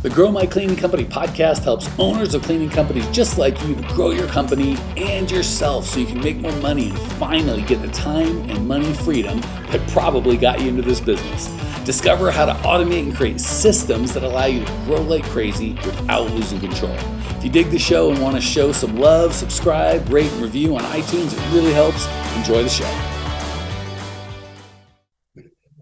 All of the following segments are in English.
The Grow My Cleaning Company podcast helps owners of cleaning companies just like you to grow your company and yourself so you can make more money and finally get the time and money freedom that probably got you into this business. Discover how to automate and create systems that allow you to grow like crazy without losing control. If you dig the show and want to show some love, subscribe, rate, and review on iTunes. It really helps. Enjoy the show.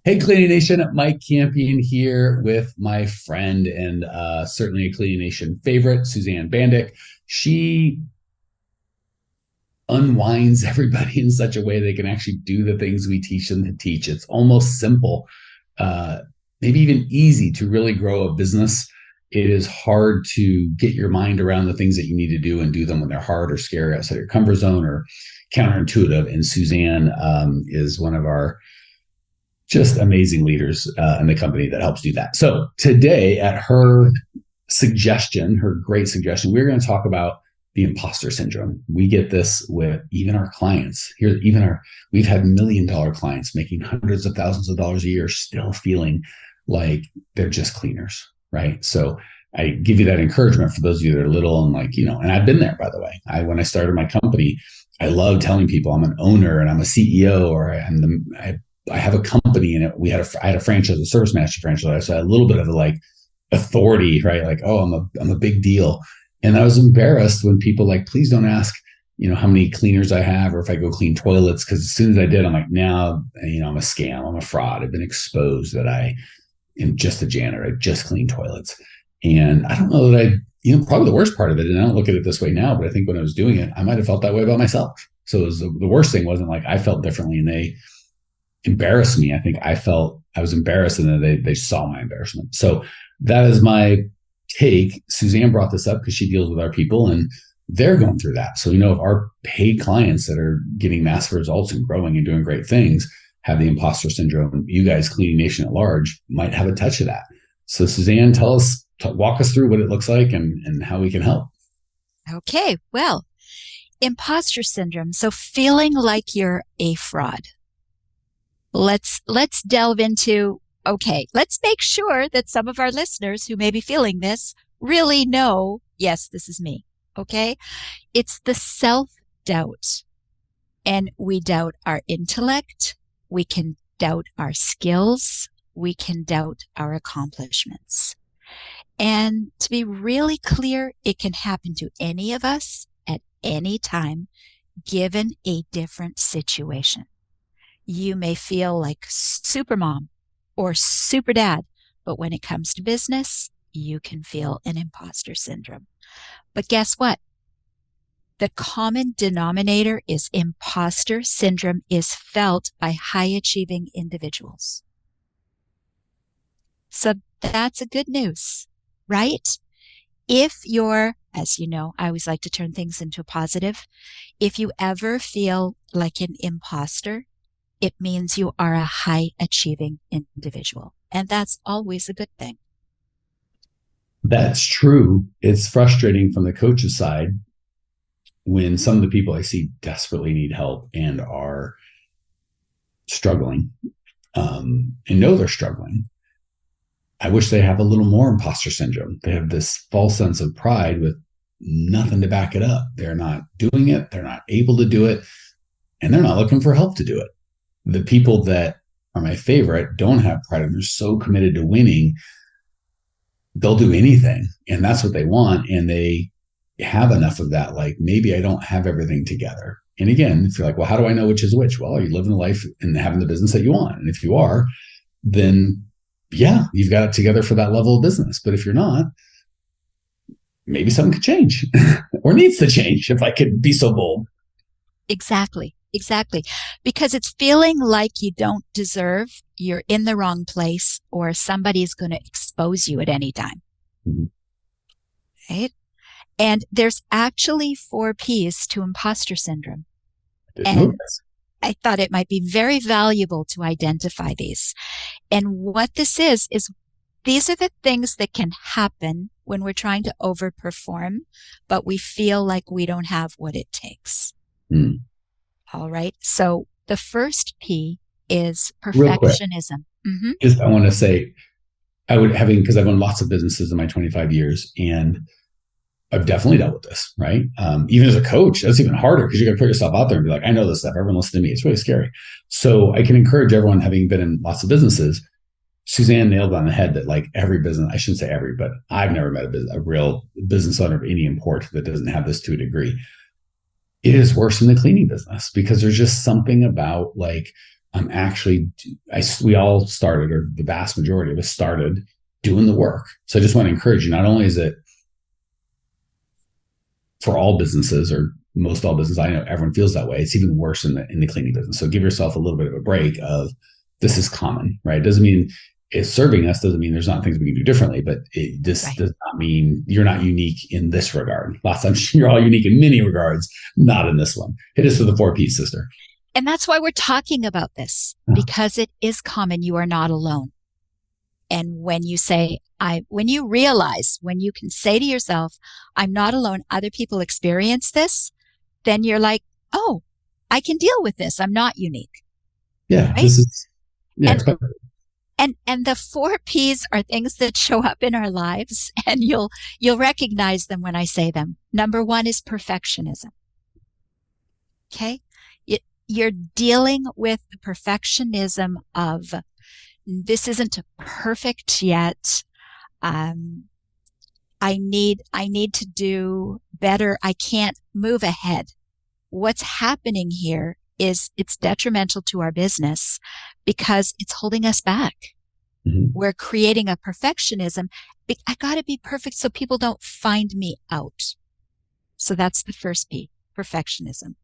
Hey, Cleaning Nation, Mike Campion here with my friend and certainly a Cleaning Nation favorite, Suzanne Bandick. She unwinds everybody in such a way they can actually do the things we teach them to teach. It's almost simple, maybe even easy to really grow a business. It is hard to get your mind around the things that you need to do and do them when they're hard or scary outside your comfort zone or counterintuitive. And Suzanne is one of our just amazing leaders in the company that helps do that. So today, at her suggestion, her great suggestion, we're going to talk about the imposter syndrome. We get this with even our clients. We've had $1 million clients making hundreds of thousands of dollars a year, still feeling like they're just cleaners, right? So I give you that encouragement for those of you that are little and and I've been there, by the way. When I started my company, I love telling people I'm an owner and I'm a CEO or I have a company, and I had a franchise, a Service Master franchise. So I had a little bit of authority, right? Like, oh, I'm a big deal. And I was embarrassed when people please don't ask, how many cleaners I have or if I go clean toilets. Cause as soon as I did, I'm like, now, I'm a scam. I'm a fraud. I've been exposed that I am just a janitor. I just clean toilets. And I don't know that probably the worst part of it, and I don't look at it this way now, but I think when I was doing it, I might've felt that way about myself. So the worst thing wasn't like I felt differently and they embarrassed me. I think I was embarrassed and then they saw my embarrassment. So that is my take. Suzanne brought this up because she deals with our people and they're going through that. So, if our paid clients that are getting massive results and growing and doing great things have the imposter syndrome, you guys, Cleaning Nation at large, might have a touch of that. So Suzanne, walk us through what it looks like and how we can help. Okay. Well, imposter syndrome. So feeling like you're a fraud. Let's delve into, let's make sure that some of our listeners who may be feeling this really know, yes, this is me. Okay. It's the self-doubt, and we doubt our intellect. We can doubt our skills. We can doubt our accomplishments. And to be really clear, it can happen to any of us at any time, given a different situation. You may feel like super mom or super dad, but when it comes to business, you can feel an imposter syndrome. But guess what? The common denominator is imposter syndrome is felt by high-achieving individuals. So that's a good news, right? If you're, as you know, I always like to turn things into a positive. If you ever feel like an imposter, it means you are a high-achieving individual. And that's always a good thing. That's true. It's frustrating from the coach's side when some of the people I see desperately need help and are struggling and know they're struggling. I wish they have a little more imposter syndrome. They have this false sense of pride with nothing to back it up. They're not doing it. They're not able to do it. And they're not looking for help to do it. The people that are my favorite don't have pride and they're so committed to winning, they'll do anything. And that's what they want. And they have enough of that. Like, maybe I don't have everything together. And again, if you're like, well, how do I know which is which? Well, are you living the life and having the business that you want? And if you are, then yeah, you've got it together for that level of business. But if you're not, maybe something could change or needs to change, if I could be so bold. Exactly. Because it's feeling like you don't deserve, you're in the wrong place, or somebody's going to expose you at any time. Mm-hmm. Right? And there's actually 4 P's to imposter syndrome. And I thought it might be very valuable to identify these. And what this is these are the things that can happen when we're trying to overperform, but we feel like we don't have what it takes. Mm. All right. So the first P is perfectionism. Just, I want to say, because I've owned lots of businesses in my 25 years, and I've definitely dealt with this, right? Even as a coach, that's even harder because you got to put yourself out there and be like, I know this stuff. Everyone listen to me. It's really scary. So I can encourage everyone, having been in lots of businesses, Suzanne nailed on the head that like every business, I shouldn't say every, but I've never met a real business owner of any import that doesn't have this to a degree. It is worse in the cleaning business because there's just something about like, we all started, or the vast majority of us started doing the work. So I just want to encourage you, not only is it for all businesses or most all business, I know everyone feels that way. It's even worse in the cleaning business. So give yourself a little bit of a break of this is common, right? It doesn't mean it's serving us, doesn't mean there's not things we can do differently, but this right. does not mean you're not unique in this regard. Lots of times you're all unique in many regards, not in this one. Hit us with the 4 P's, sister. And that's why we're talking about this, because it is common. You are not alone. And when you say, when you realize, when you can say to yourself, I'm not alone, other people experience this, then you're like, oh, I can deal with this. I'm not unique. Yeah. Right? This is, yeah. And the 4 P's are things that show up in our lives, and you'll recognize them when I say them. Number 1 is perfectionism. Okay. You're dealing with the perfectionism of, this isn't perfect yet. I need to do better. I can't move ahead. What's happening here is it's detrimental to our business because it's holding us back. Mm-hmm. We're creating a perfectionism. I got to be perfect so people don't find me out. So that's the first P, perfectionism.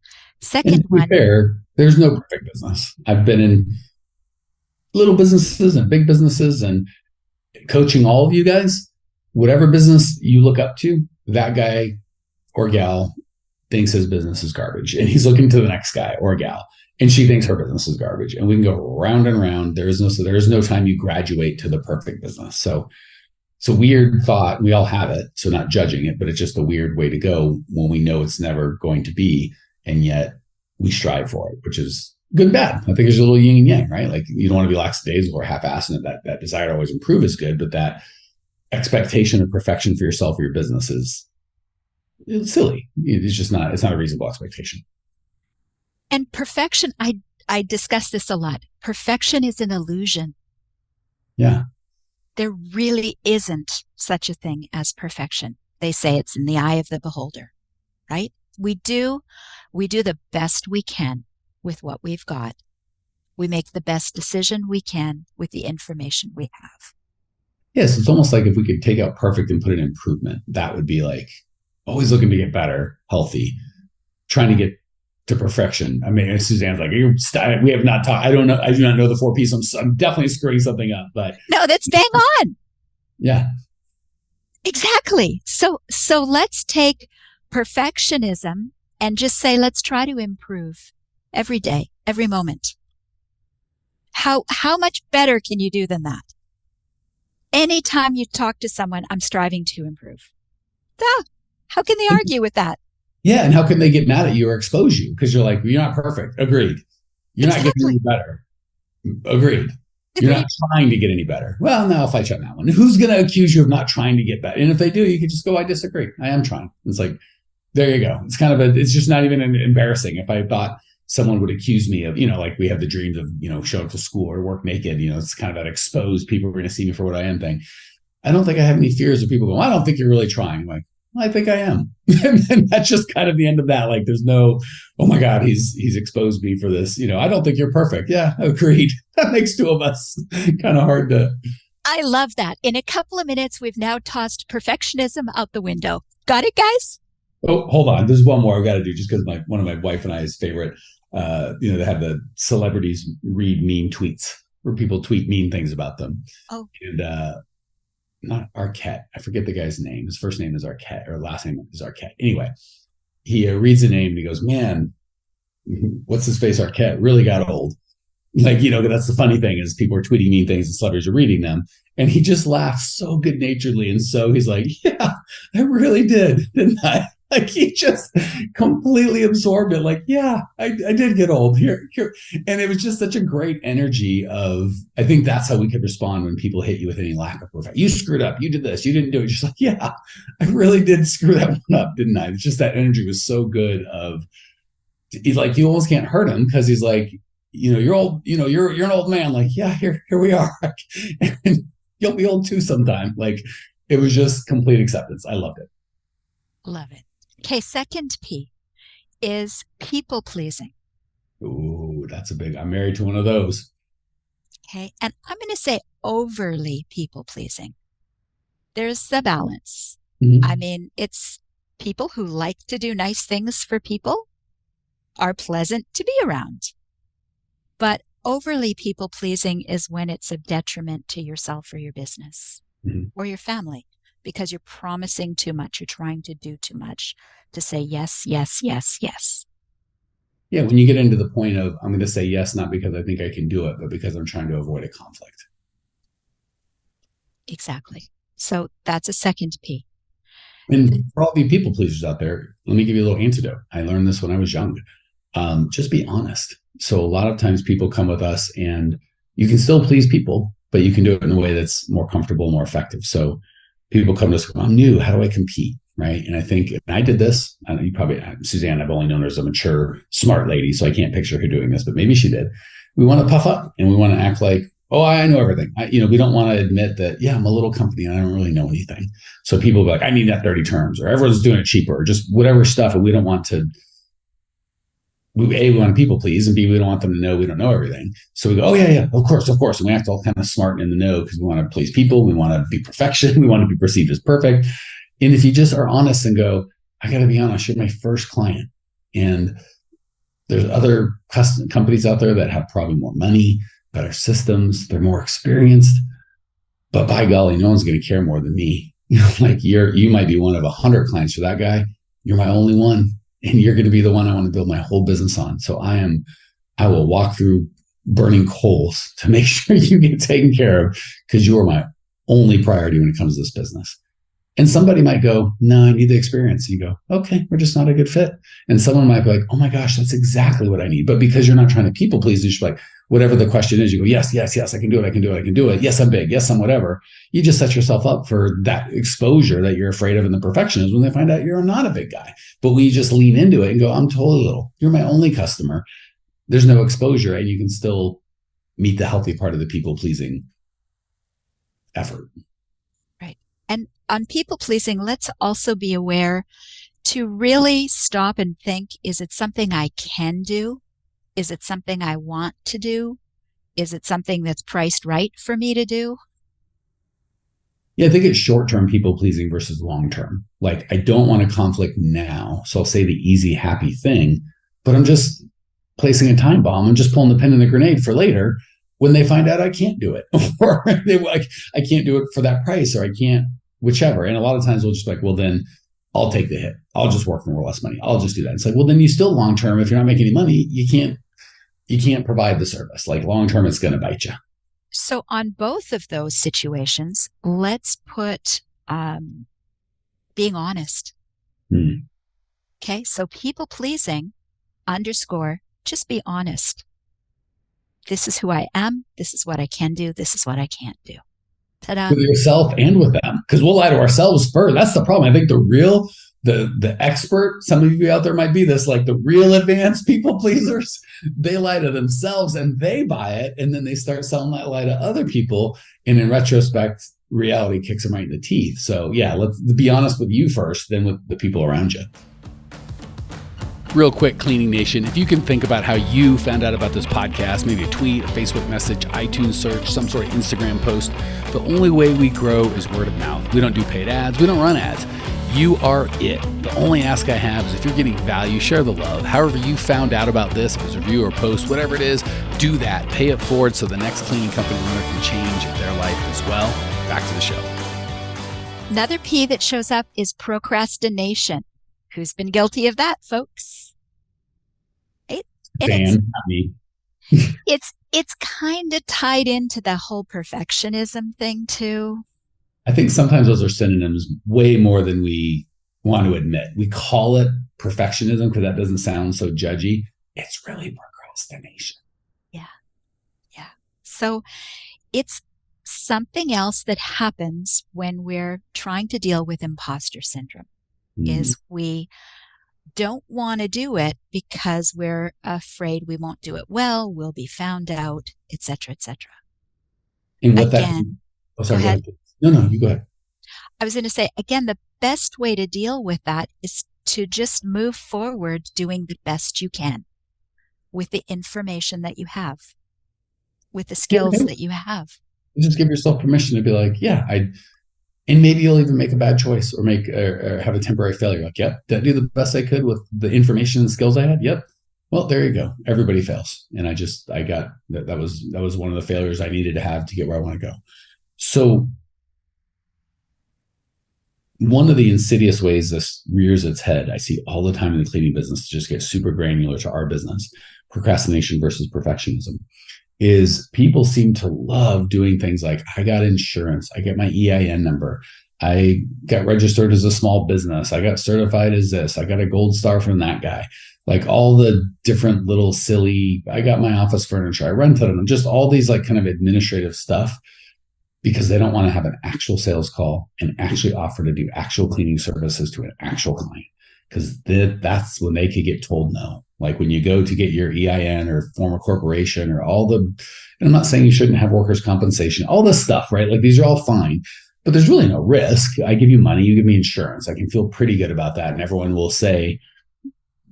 Second one. Fair, there's no perfect business. I've been in little businesses and big businesses and coaching all of you guys. Whatever business you look up to, that guy or gal thinks his business is garbage, and he's looking to the next guy or gal, and she thinks her business is garbage, and we can go round and round. There is no time you graduate to the perfect business. So it's a weird thought. We all have it, so not judging it, but it's just a weird way to go when we know it's never going to be, and yet we strive for it, which is good and bad. I think there's a little yin and yang, right? Like you don't want to be lackadaisical or half-assed, and that desire to always improve is good, but that expectation of perfection for yourself or your business is silly. It's not a reasonable expectation. And perfection, I discuss this a lot. Perfection is an illusion. Yeah. There really isn't such a thing as perfection. They say it's in the eye of the beholder, right? We do the best we can with what we've got. We make the best decision we can with the information we have. Yes, it's almost like if we could take out perfect and put in improvement, that would be like always looking to get better, healthy, trying to get to perfection. I mean, Suzanne's like, we have not talked. I do not know the 4 P's. I'm definitely screwing something up, but no, that's bang on. Yeah, exactly. So let's take perfectionism and just say, let's try to improve every day, every moment. How much better can you do than that? Anytime you talk to someone, I'm striving to improve. How can they argue with that? Yeah, and how can they get mad at you or expose you? Because you're like, you're not perfect. Agreed. You're not getting any better. Agreed. You're not trying to get any better. Well, now I'll fight you on that one. Who's going to accuse you of not trying to get better? And if they do, you can just go, I disagree. I am trying. It's like, there you go. It's kind of it's just not even embarrassing. If I thought someone would accuse me of, like we have the dreams of, show up to school or work naked, it's kind of that exposed people are going to see me for what I am thing. I don't think I have any fears of people going, I don't think you're really trying. I'm like, I think I am. And that's just kind of the end of that. Like there's no, oh my God, he's exposed me for this. I don't think you're perfect. Yeah, agreed. That makes 2 of us kind of hard to. I love that. In a couple of minutes, we've now tossed perfectionism out the window. Got it, guys? Oh, hold on. There's one more I've got to do just because one of my wife and I's favorite, they have the celebrities read mean tweets where people tweet mean things about them. Oh. And, not Arquette. I forget the guy's name. His first name is Arquette, or last name is Arquette. Anyway, he reads the name and he goes, man, what's his face? Arquette really got old. Like, that's the funny thing is people are tweeting mean things and celebrities are reading them. And he just laughs so good naturedly. And so he's like, yeah, I really did, didn't I? Like he just completely absorbed it. Like, yeah, I did get old here. And it was just such a great energy of, I think that's how we could respond when people hit you with any lack of perfection. You screwed up. You did this. You didn't do it. Just like, yeah, I really did screw that one up, didn't I? It's just that energy was so good of, he's like, you almost can't hurt him because he's like, you're old, you're an old man. Like, yeah, here we are. And you'll be old too sometime. Like, it was just complete acceptance. I loved it. Love it. Okay, second P is people pleasing. Ooh, that's a big, I'm married to one of those. Okay, and I'm going to say overly people pleasing. There's the balance. Mm-hmm. I mean, it's people who like to do nice things for people are pleasant to be around. But overly people pleasing is when it's a detriment to yourself or your business or your family, because you're promising too much. You're trying to do too much to say yes, yes, yes, yes. Yeah, when you get into the point of, I'm going to say yes, not because I think I can do it, but because I'm trying to avoid a conflict. Exactly. So that's a second P. And for all the people pleasers out there, let me give you a little antidote. I learned this when I was young. Just be honest. So a lot of times people come with us and you can still please people, but you can do it in a way that's more comfortable, more effective. So people come to us, I'm new. How do I compete? Right. And I think I did this. I know you probably, Suzanne, I've only known her as a mature, smart lady, so I can't picture her doing this, but maybe she did. We want to puff up and we want to act like, oh, I know everything. We don't want to admit that, yeah, I'm a little company and I don't really know anything. So people will be like, I need that 30 terms, or everyone's doing it cheaper, or just whatever stuff. And we don't want to, we want to people please, and B, we don't want them to know we don't know everything. So we go, oh yeah, of course. And we act all kind of smart and in the know because we want to please people. We want to be perfection. We want to be perceived as perfect. And if you just are honest and go, I got to be honest, you're my first client. And there's other companies out there that have probably more money, better systems, they're more experienced. But by golly, no one's going to care more than me. Like you might be one of 100 clients for that guy. You're my only one. And you're going to be the one I want to build my whole business on. So I will walk through burning coals to make sure you get taken care of, because you are my only priority when it comes to this business. And somebody might go, no, I need the experience. You go, okay, we're just not a good fit. And someone might be like, oh my gosh, that's exactly what I need. But because you're not trying to people please, you're just like, whatever the question is, you go, yes, I can do it. Yes, I'm big. Yes, I'm whatever. You just set yourself up for that exposure that you're afraid of in the perfectionism when they find out you're not a big guy. But when you just lean into it and go, I'm totally little. You're my only customer. There's no exposure, and you can still meet the healthy part of the people pleasing effort. Right. And on people pleasing, let's also be aware to really stop and think, is it something I can do? Is it something I want to do? Is it something that's priced right for me to do? Yeah, I think it's short-term people pleasing versus long-term. Like, I don't want a conflict now, so I'll say the easy, happy thing, but I'm just placing a time bomb. I'm just pulling the pin in the grenade for later when they find out I can't do it, or I can't do it for that price, or I can't, whichever. And a lot of times we'll just be like, well, then I'll take the hit. I'll just work for less money. I'll just do that. It's like, well, then you still long-term, if you're not making any money, you can't provide the service. Like, long-term, it's going to bite you. So on both of those situations, let's put being honest. Okay, so people pleasing _ just be honest. This is who I am. This is what I can do. This is what I can't do. Ta-da. With yourself and with them, because we'll lie to ourselves first. That's the problem. I think the expert, some of you out there might be this, like the real advanced people pleasers, they lie to themselves and they buy it, and then they start selling that lie to other people, and in retrospect, reality kicks them right in the teeth. So yeah, let's be honest with you first, then with the people around you. Real quick, Cleaning Nation, if you can think about how you found out about this podcast, maybe a tweet, a Facebook message, iTunes search, some sort of Instagram post, the only way we grow is word of mouth. We don't do paid ads. We don't run ads. You are it. The only ask I have is if you're getting value, share the love. However you found out about this, if it was a review or post, whatever it is, do that. Pay it forward so the next cleaning company owner can change their life as well. Back to the show. Another P that shows up is procrastination. Who's been guilty of that, folks? Not me. It's kind of tied into the whole perfectionism thing too. I think sometimes those are synonyms way more than we want to admit. We call it perfectionism because that doesn't sound so judgy. It's really procrastination. Yeah. Yeah. So it's something else that happens when we're trying to deal with imposter syndrome Mm. is we don't want to do it because we're afraid we won't do it well, we'll be found out, etc., etc. And what that, Again, oh, go sorry, go ahead. ahead. No, no, you go ahead. I was going to say, again, the best way to deal with that is to just move forward doing the best you can with the information that you have, with the Yeah, skills that you have. just give yourself permission to be like, yeah, and maybe you'll even make a bad choice or or have a temporary failure. Like, yep, did I do the best I could with the information and skills I had? Yep. Well, there you go. Everybody fails, and I got that. That was one of the failures I needed to have to get where I want to go. So one of the insidious ways this rears its head, I see all the time in the cleaning business, to just get super granular to our business, procrastination versus perfectionism, is people seem to love doing things like, I got insurance, I get my EIN number, I got registered as a small business, I got certified as this, I got a gold star from that guy. Like all the different little silly, I got my office furniture, I rented them, just all these like kind of administrative stuff because they don't want to have an actual sales call and actually offer to do actual cleaning services to an actual client because that's when they could get told no. Like when you go to get your EIN or form a corporation or all the, and I'm not saying you shouldn't have workers' compensation, all this stuff, right? Like these are all fine, but there's really no risk. I give you money, you give me insurance. I can feel pretty good about that. And everyone will say,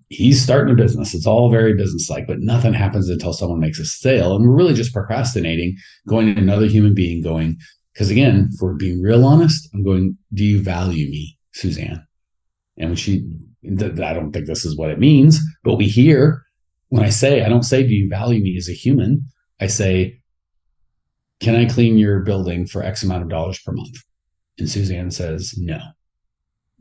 he's starting a business. It's all very business-like, but nothing happens until someone makes a sale. And we're really just procrastinating, going to another human being going, because again, if we're being real honest, I'm going, do you value me, Suzanne? And when I don't think this is what it means, but we hear, when I say, I don't say, do you value me as a human? I say, can I clean your building for X amount of dollars per month? And Suzanne says, no.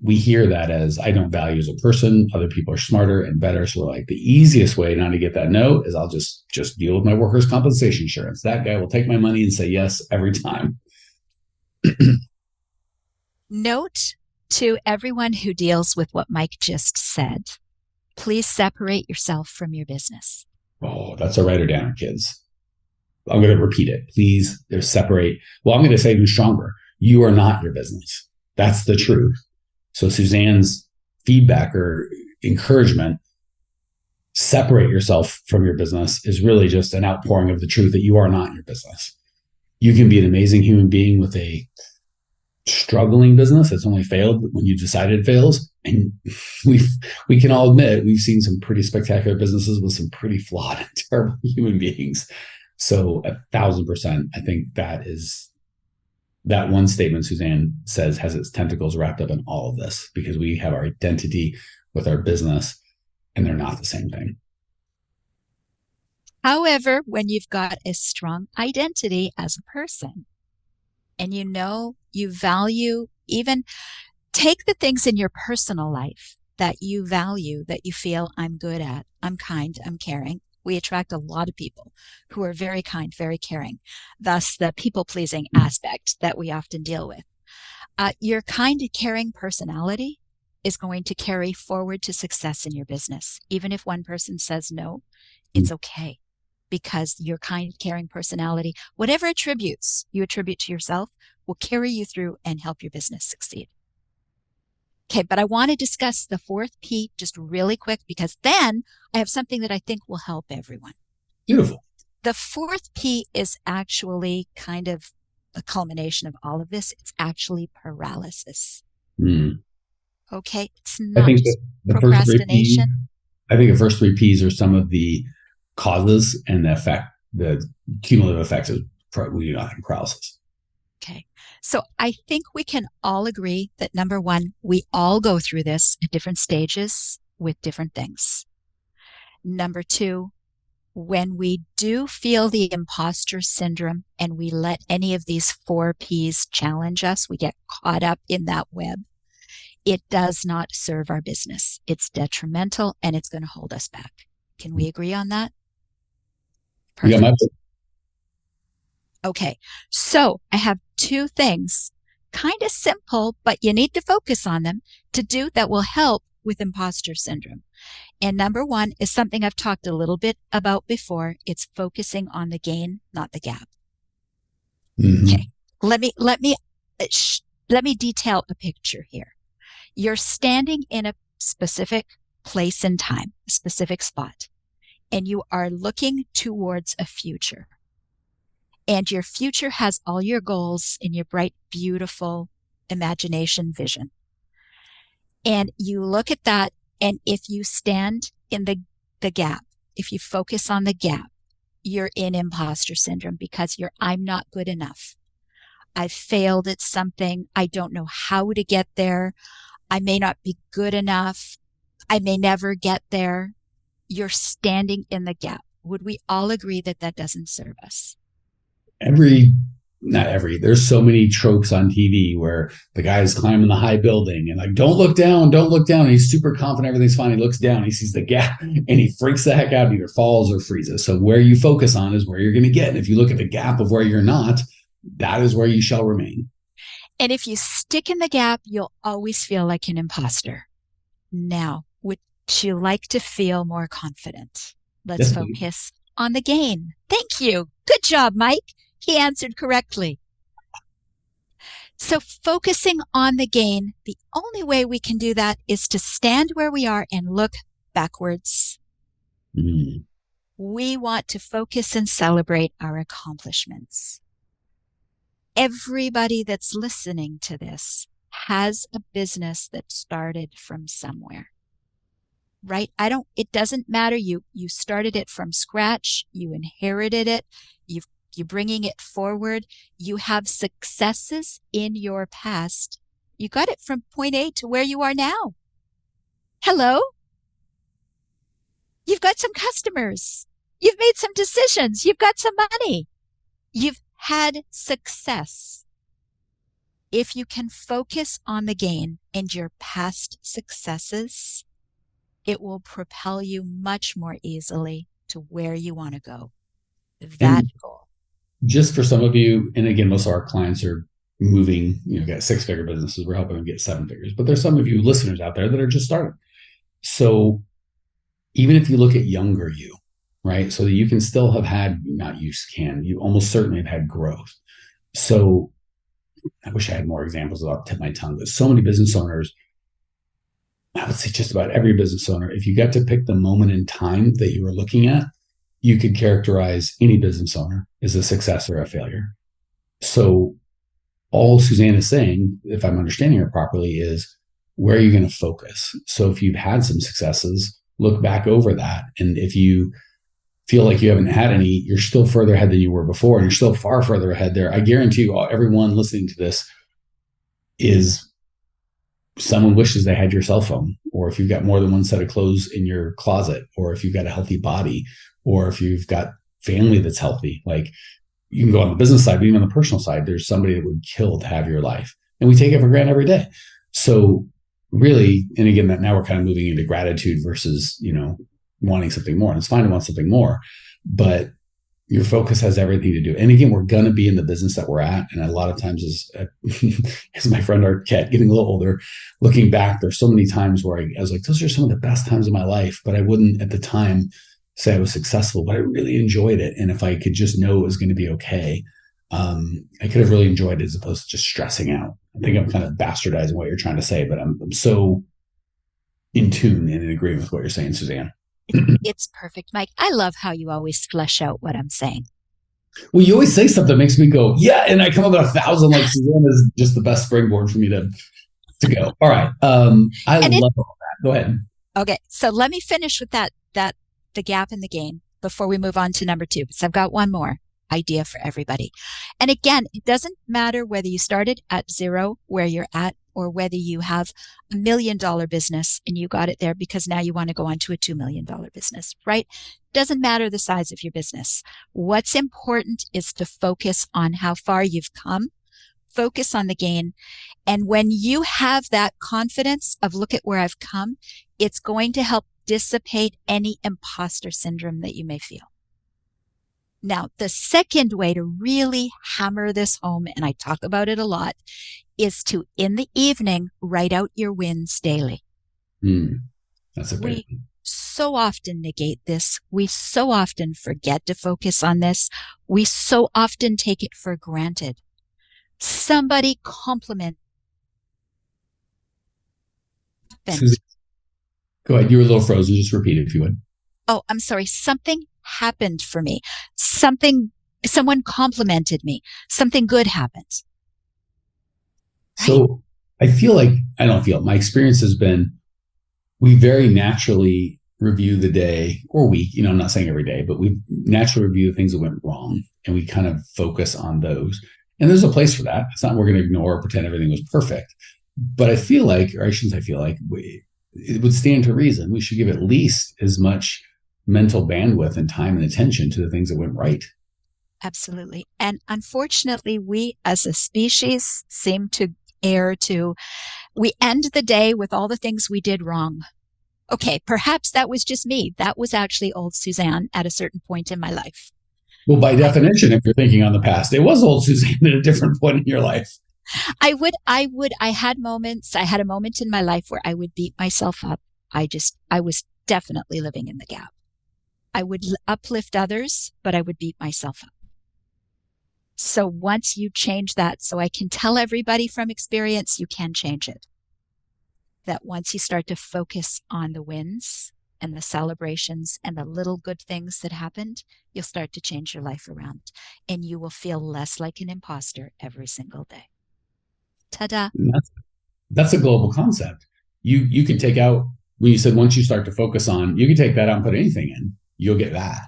We hear that as, I don't value as a person. Other people are smarter and better. So like the easiest way not to get that no is I'll just deal with my workers' compensation insurance. That guy will take my money and say yes every time. Note to everyone who deals with what Mike just said, please separate yourself from your business. Oh, that's a writer down, kids. I'm going to repeat it. Please separate. Well, I'm going to say even stronger. You are not your business. That's the truth. So Suzanne's feedback or encouragement, separate yourself from your business, is really just an outpouring of the truth that you are not your business. You can be an amazing human being with a struggling business that's only failed when you decide it fails. And we can all admit we've seen some pretty spectacular businesses with some pretty flawed and terrible human beings. So 1,000%, I think that one statement Suzanne says has its tentacles wrapped up in all of this because we have our identity with our business and they're not the same thing. However, when you've got a strong identity as a person and you know you value, even take the things in your personal life that you value, that you feel I'm good at, I'm kind, I'm caring. We attract a lot of people who are very kind, very caring. Thus, the people-pleasing aspect that we often deal with. Your kind, caring personality is going to carry forward to success in your business. Even if one person says no, it's okay because your kind, caring personality, whatever attributes you attribute to yourself, will carry you through and help your business succeed. Okay, but I want to discuss the fourth P just really quick because then I have something that I think will help everyone. Beautiful. The fourth P is actually kind of a culmination of all of this. It's actually paralysis. Okay, it's not I think the first three P's, procrastination. I think the first three P's are some of the causes and the cumulative effects of we do not think paralysis. Okay. So I think we can all agree that number one, we all go through this at different stages with different things. Number two, when we do feel the imposter syndrome and we let any of these four P's challenge us, we get caught up in that web. It does not serve our business. It's detrimental and it's going to hold us back. Can we agree on that? Perfect. Okay, so I have two things kind of simple, but you need to focus on them to do that will help with imposter syndrome. And number one is something I've talked a little bit about before. It's focusing on the gain, not the gap. Okay. Mm-hmm. Let me detail a picture here. You're standing in a specific place and time, a specific spot, and you are looking towards a future. And your future has all your goals in your bright, beautiful imagination vision. And you look at that, and if you stand in the gap, if you focus on the gap, you're in imposter syndrome because I'm not good enough. I've failed at something. I don't know how to get there. I may not be good enough. I may never get there. You're standing in the gap. Would we all agree that that doesn't serve us? There's so many tropes on TV where the guy is climbing the high building and like, don't look down, don't look down. And he's super confident everything's fine. He looks down, he sees the gap and he freaks the heck out and either falls or freezes. So where you focus on is where you're going to get. And if you look at the gap of where you're not, that is where you shall remain. And if you stick in the gap, you'll always feel like an imposter. Now, would you like to feel more confident? Let's focus on the gain. Thank you. Good job, Mike. He answered correctly. So focusing on the gain, the only way we can do that is to stand where we are and look backwards. Mm. We want to focus and celebrate our accomplishments. Everybody that's listening to this has a business that started from somewhere, right? It doesn't matter. You started it from scratch. You inherited it. You're bringing it forward. You have successes in your past. You got it from point A to where you are now. Hello? You've got some customers. You've made some decisions. You've got some money. You've had success. If you can focus on the gain and your past successes, it will propel you much more easily to where you want to go. That goal. Just for some of you, and again, most of our clients are moving, got 6-figure businesses. We're helping them get 7 figures. But there's some of you listeners out there that are just starting. So even if you look at younger you, right? So that you can still have had, you almost certainly have had growth. So I wish I had more examples off the tip of my tongue, but so many business owners, I would say just about every business owner, if you got to pick the moment in time that you were looking at, you could characterize any business owner as a success or a failure. So all Suzanne is saying, if I'm understanding her properly, is where are you going to focus? So if you've had some successes, look back over that. And if you feel like you haven't had any, you're still further ahead than you were before, and you're still far further ahead there. I guarantee you, everyone listening to this is someone wishes they had your cell phone, or if you've got more than one set of clothes in your closet, or if you've got a healthy body, or if you've got family that's healthy. Like, you can go on the business side, but even on the personal side, there's somebody that would kill to have your life. And we take it for granted every day. So really, and again, that now we're kind of moving into gratitude versus, wanting something more. And it's fine to want something more, but your focus has everything to do. And again, we're going to be in the business that we're at. And a lot of times, as my friend Arquette, getting a little older, looking back, there's so many times where I was like, those are some of the best times of my life, but I wouldn't at the time say I was successful, but I really enjoyed it. And if I could just know it was going to be okay, I could have really enjoyed it as opposed to just stressing out. I think I'm kind of bastardizing what you're trying to say, but I'm so in tune and in agreement with what you're saying, Suzanne. It's perfect, Mike. I love how you always flesh out what I'm saying. Well, you always say something that makes me go, yeah, and I come up with 1,000, like Suzanne is just the best springboard for me to go. All right. I love all that. Go ahead. Okay. So let me finish with that the gap and the gain before we move on to number 2, because I've got one more idea for everybody. And again, it doesn't matter whether you started at 0 where you're at, or whether you have $1 million business and you got it there because now you want to go on to a $2 million business, right? Doesn't matter the size of your business. What's important is to focus on how far you've come, focus on the gain. And when you have that confidence of look at where I've come, it's going to help dissipate any imposter syndrome that you may feel. Now, the second way to really hammer this home, and I talk about it a lot, is to, in the evening, write out your wins daily. That's a big We so often negate this. We so often forget to focus on this. We so often take it for granted. Somebody compliment. Susan, go ahead. You were a little frozen. Just repeat it if you would. Oh, I'm sorry. Something happened for me. Someone complimented me. Something good happened. Right? So I don't feel, my experience has been, we very naturally review the day or week, I'm not saying every day, but we naturally review the things that went wrong and we kind of focus on those. And there's a place for that. It's not we're going to ignore or pretend everything was perfect. But I feel like, or I shouldn't say I feel like, it would stand to reason. We should give at least as much mental bandwidth and time and attention to the things that went right. Absolutely. And unfortunately, we as a species seem to we end the day with all the things we did wrong. Okay, perhaps that was just me. That was actually old Suzanne at a certain point in my life. Well, by definition, if you're thinking on the past, it was old Suzanne at a different point in your life. I had moments. I had a moment in my life where I would beat myself up. I was definitely living in the gap. I would uplift others, but I would beat myself up. So once you change that, so I can tell everybody from experience, you can change it. That once you start to focus on the wins and the celebrations and the little good things that happened, you'll start to change your life around and you will feel less like an imposter every single day. Ta-da. That's a global concept. You can take out, when you said once you start to focus on, you can take that out and put anything in, you'll get that.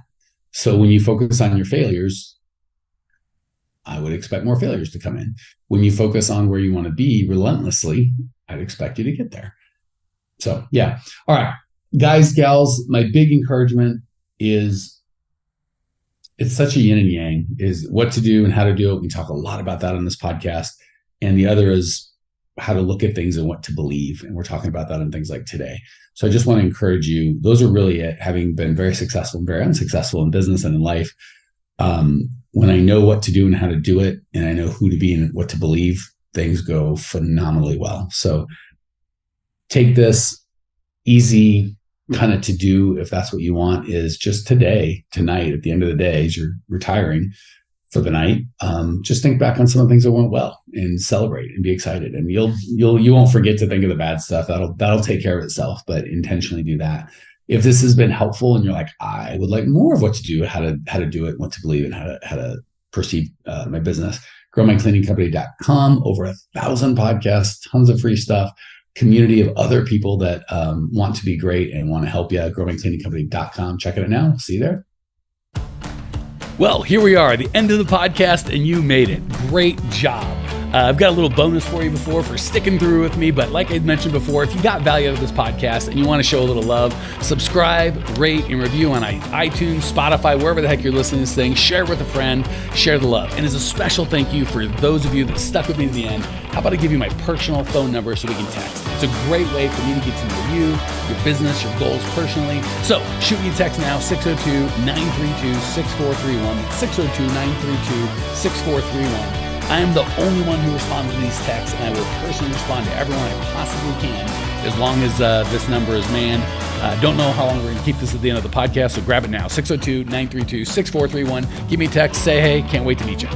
So when you focus on your failures, I would expect more failures to come in. When you focus on where you want to be relentlessly, I'd expect you to get there. So yeah. All right, guys, gals, my big encouragement is, it's such a yin and yang, is what to do and how to do it. We talk a lot about that on this podcast. And the other is how to look at things and what to believe. And we're talking about that in things like today. So I just want to encourage you. Those are really it. Having been very successful and very unsuccessful in business and in life, when I know what to do and how to do it, and I know who to be and what to believe, things go phenomenally well. So take this easy kind of to do, if that's what you want, is just tonight, at the end of the day, as you're retiring for the night, just think back on some of the things that went well and celebrate and be excited. And you won't forget to think of the bad stuff. That'll take care of itself, but intentionally do that. If this has been helpful and you're like, I would like more of what to do, how to do it, what to believe, and how to perceive my business, growmycleaningcompany.com, over 1,000 podcasts, tons of free stuff, community of other people that want to be great and want to help you. growmycleaningcompany.com. Check it out now. See you there. Well, here we are at the end of the podcast, and you made it. Great job. I've got a little bonus for you for sticking through with me. But like I mentioned before, if you got value out of this podcast and you want to show a little love, subscribe, rate, and review on iTunes, Spotify, wherever the heck you're listening to this thing. Share it with a friend. Share the love. And as a special thank you for those of you that stuck with me to the end, how about I give you my personal phone number so we can text? It's a great way for me to get to know you, your business, your goals personally. So shoot me a text now, 602-932-6431, 602-932-6431. I am the only one who responds to these texts, and I will personally respond to everyone I possibly can, as long as this number is manned. Don't know how long we're going to keep this at the end of the podcast, so grab it now, 602-932-6431. Give me a text, say hey, can't wait to meet you.